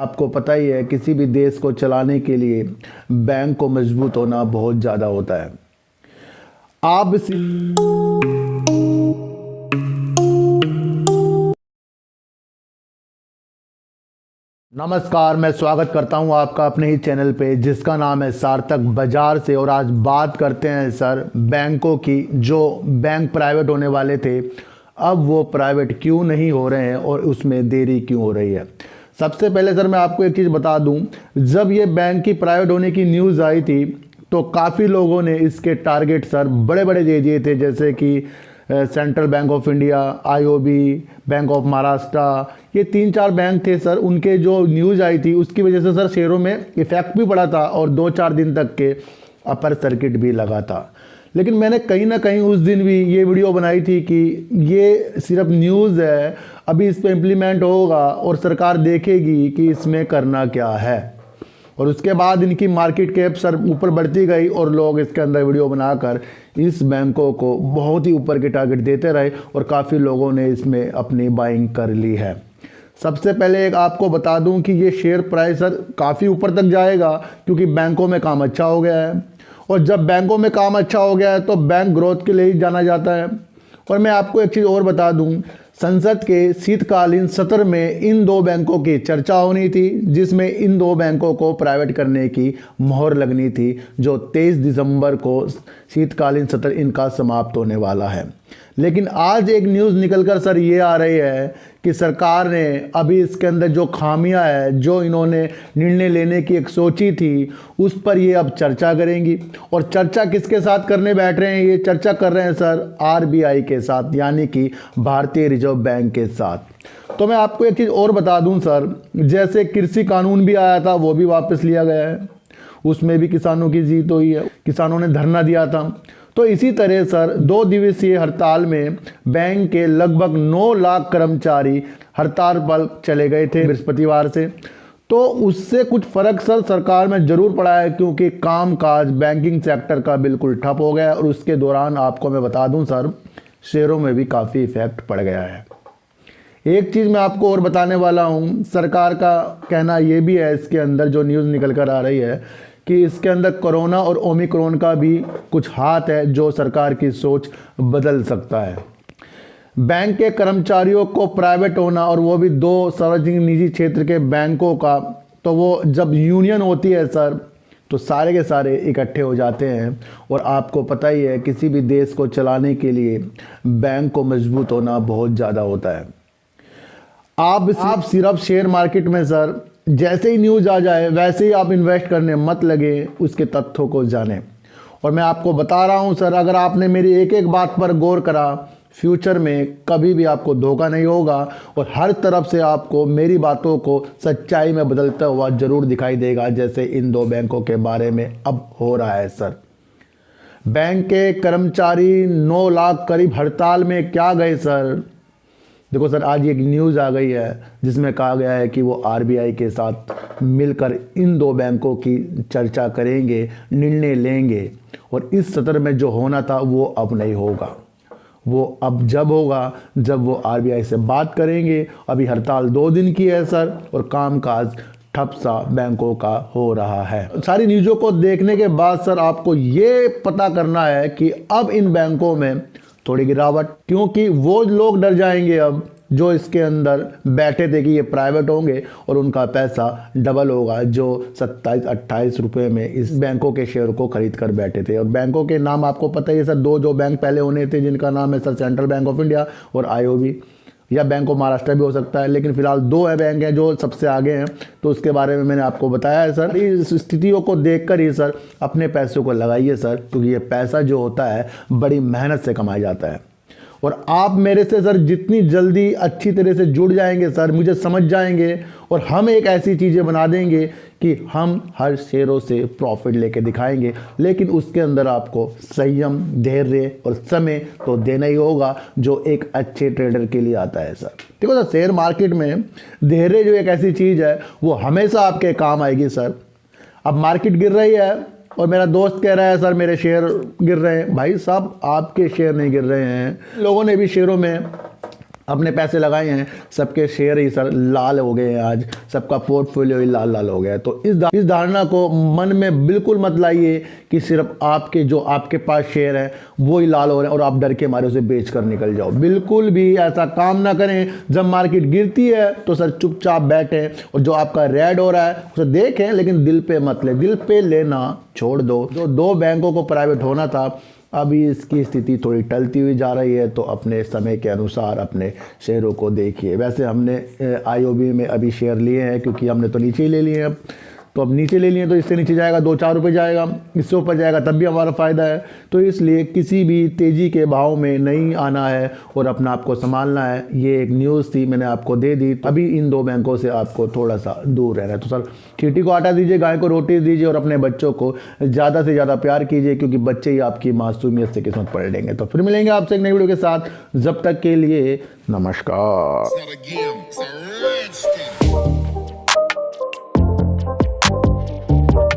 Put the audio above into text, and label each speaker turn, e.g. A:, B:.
A: आपको पता ही है किसी भी देश को चलाने के लिए बैंक को मजबूत होना बहुत ज़्यादा होता है। आप नमस्कार, मैं स्वागत करता हूं आपका अपने ही चैनल पे जिसका नाम है सार्थक बाजार से। और आज बात करते हैं सर बैंकों की। जो बैंक प्राइवेट होने वाले थे अब वो प्राइवेट क्यों नहीं हो रहे हैं और उसमें देरी क्यों हो रही है। सबसे पहले सर मैं आपको एक चीज़ बता दूं, जब ये बैंक की प्राइवेट होने की न्यूज़ आई थी तो काफ़ी लोगों ने इसके टारगेट सर बड़े बड़े दे दिए थे, जैसे कि central bank of India, IOB, bank of Maharashtra, ये 3-4 बैंक थे सर। उनके जो न्यूज़ आई थी उसकी वजह से सर शेयरों में इफेक्ट भी पड़ा था और 2-4 दिन तक के अपर सर्किट भी लगा था। लेकिन मैंने कहीं ना कहीं उस दिन भी ये वीडियो बनाई थी कि ये सिर्फ न्यूज़ है, अभी इस पर इम्प्लीमेंट होगा और सरकार देखेगी कि इसमें करना क्या है। और उसके बाद इनकी मार्केट कैप सर ऊपर बढ़ती गई और लोग इसके अंदर वीडियो बनाकर इस बैंकों को बहुत ही ऊपर के टारगेट देते रहे और काफ़ी लोगों ने इसमें अपनी बाइंग कर ली है। सबसे पहले एक आपको बता दूं कि ये शेयर प्राइस सर काफ़ी ऊपर तक जाएगा क्योंकि बैंकों में काम अच्छा हो गया है। और जब बैंकों में काम अच्छा हो गया है तो बैंक ग्रोथ के लिए ही जाना जाता है। और मैं आपको एक चीज़ और बता दूं, संसद के शीतकालीन सत्र में इन 2 बैंकों की चर्चा होनी थी जिसमें इन 2 बैंकों को प्राइवेट करने की मोहर लगनी थी, जो 23 दिसंबर को शीतकालीन सत्र इनका समाप्त होने वाला है। लेकिन आज एक न्यूज़ निकलकर सर ये आ रही है कि सरकार ने अभी इसके अंदर जो खामियां है, जो इन्होंने निर्णय लेने की एक सोची थी, उस पर ये अब चर्चा करेंगी। और चर्चा किसके साथ करने बैठ रहे हैं? ये चर्चा कर रहे हैं सर आरबीआई के साथ, यानी कि भारतीय रिजर्व बैंक के साथ। तो मैं आपको एक चीज़ और बता दूं सर, जैसे कृषि कानून भी आया था वो भी वापस लिया गया है, उसमें भी किसानों की जीत हुई है, किसानों ने धरना दिया था। तो इसी तरह सर 2 दिवसीय हड़ताल में बैंक के लगभग 9 लाख कर्मचारी हड़ताल पर चले गए थे बृहस्पतिवार से। तो उससे कुछ फ़र्क सर सरकार में ज़रूर पड़ा है क्योंकि कामकाज बैंकिंग सेक्टर का बिल्कुल ठप हो गया। और उसके दौरान आपको मैं बता दूं सर शेयरों में भी काफ़ी इफेक्ट पड़ गया है। एक चीज़ मैं आपको और बताने वाला हूं, सरकार का कहना ये भी है इसके अंदर जो न्यूज़ निकल कर आ रही है कि इसके अंदर कोरोना और ओमिक्रॉन का भी कुछ हाथ है जो सरकार की सोच बदल सकता है। बैंक के कर्मचारियों को प्राइवेट होना और वो भी 2 सार्वजनिक निजी क्षेत्र के बैंकों का, तो वो जब यूनियन होती है सर तो सारे के सारे इकट्ठे हो जाते हैं। और आपको पता ही है किसी भी देश को चलाने के लिए बैंक को मजबूत होना बहुत ज़्यादा होता है। आप सिर्फ शेयर मार्केट में सर जैसे ही न्यूज़ आ जाए वैसे ही आप इन्वेस्ट करने मत लगे, उसके तथ्यों को जानें। और मैं आपको बता रहा हूं सर, अगर आपने मेरी एक एक बात पर गौर करा, फ्यूचर में कभी भी आपको धोखा नहीं होगा और हर तरफ से आपको मेरी बातों को सच्चाई में बदलता हुआ जरूर दिखाई देगा, जैसे इन 2 बैंकों के बारे में अब हो रहा है सर। बैंक के कर्मचारी 9 लाख करीब हड़ताल में क्या गए सर? देखो सर, आज एक न्यूज़ आ गई है जिसमें कहा गया है कि वो आरबीआई के साथ मिलकर इन 2 बैंकों की चर्चा करेंगे, निर्णय लेंगे। और इस सत्र में जो होना था वो अब नहीं होगा, वो अब जब होगा जब वो आरबीआई से बात करेंगे। अभी हड़ताल 2 दिन की है सर और कामकाज ठप सा बैंकों का हो रहा है। सारी न्यूज़ों को देखने के बाद सर आपको ये पता करना है कि अब इन बैंकों में थोड़ी गिरावट, क्योंकि वो लोग डर जाएंगे अब जो इसके अंदर बैठे थे कि ये प्राइवेट होंगे और उनका पैसा डबल होगा, जो 27-28 रुपये में इस बैंकों के शेयर को खरीद कर बैठे थे। और बैंकों के नाम आपको पता ही है सर, 2 जो बैंक पहले होने थे जिनका नाम है sir central bank of India और आईओबी, या बैंक ऑफ महाराष्ट्र भी हो सकता है, लेकिन फिलहाल 2 बैंक हैं जो सबसे आगे हैं। तो उसके बारे में मैंने आपको बताया है सर। इस स्थितियों को देखकर ही सर अपने पैसों को लगाइए सर, क्योंकि ये पैसा जो होता है बड़ी मेहनत से कमाया जाता है। और आप मेरे से सर जितनी जल्दी अच्छी तरह से जुड़ जाएंगे सर, मुझे समझ जाएंगे और हम एक ऐसी चीज़ें बना देंगे कि हम हर शेयरों से प्रॉफिट लेके दिखाएंगे। लेकिन उसके अंदर आपको संयम, धैर्य और समय तो देना ही होगा, जो एक अच्छे ट्रेडर के लिए आता है सर। देखो सर, शेयर मार्केट में धैर्य जो एक ऐसी चीज़ है वो हमेशा आपके काम आएगी सर। अब मार्केट गिर रही है और मेरा दोस्त कह रहा है सर मेरे शेयर गिर रहे हैं। भाई साहब, आपके शेयर नहीं गिर रहे हैं, लोगों ने भी शेयरों में अपने पैसे लगाए हैं, सबके शेयर ही सर लाल हो गए हैं, आज सबका पोर्टफोलियो ही लाल लाल हो गया है। तो इस धारणा को मन में बिल्कुल मत लाइए कि सिर्फ आपके जो आपके पास शेयर है वो ही लाल हो रहे हैं और आप डर के मारे उसे बेच कर निकल जाओ। बिल्कुल भी ऐसा काम ना करें। जब मार्केट गिरती है तो सर चुपचाप बैठें और जो आपका रेड हो रहा है उसे देखें, लेकिन दिल पे मत ले, दिल पे लेना छोड़ दो। जो 2 बैंकों को प्राइवेट होना था, अभी इसकी स्थिति थोड़ी टलती हुई जा रही है, तो अपने समय के अनुसार अपने शेयरों को देखिए। वैसे हमने IOB में अभी शेयर लिए हैं क्योंकि हमने तो नीचे ही ले लिए हैं, तो अब नीचे ले लिए तो इससे नीचे जाएगा 2-4 रुपये जाएगा, इससे ऊपर जाएगा तब भी हमारा फ़ायदा है। तो इसलिए किसी भी तेज़ी के भाव में नहीं आना है और अपना आपको संभालना है। ये एक न्यूज़ थी, मैंने आपको दे दी। अभी इन 2 बैंकों से आपको थोड़ा सा दूर रहना है। तो सर चींटी को आटा दीजिए, गाय को रोटी दीजिए और अपने बच्चों को ज़्यादा से ज़्यादा प्यार कीजिए, क्योंकि बच्चे ही आपकी मासूमियत से किस्मत पलट देंगे। तो फिर मिलेंगे आपसे एक नई वीडियो के साथ, जब तक के लिए नमस्कार।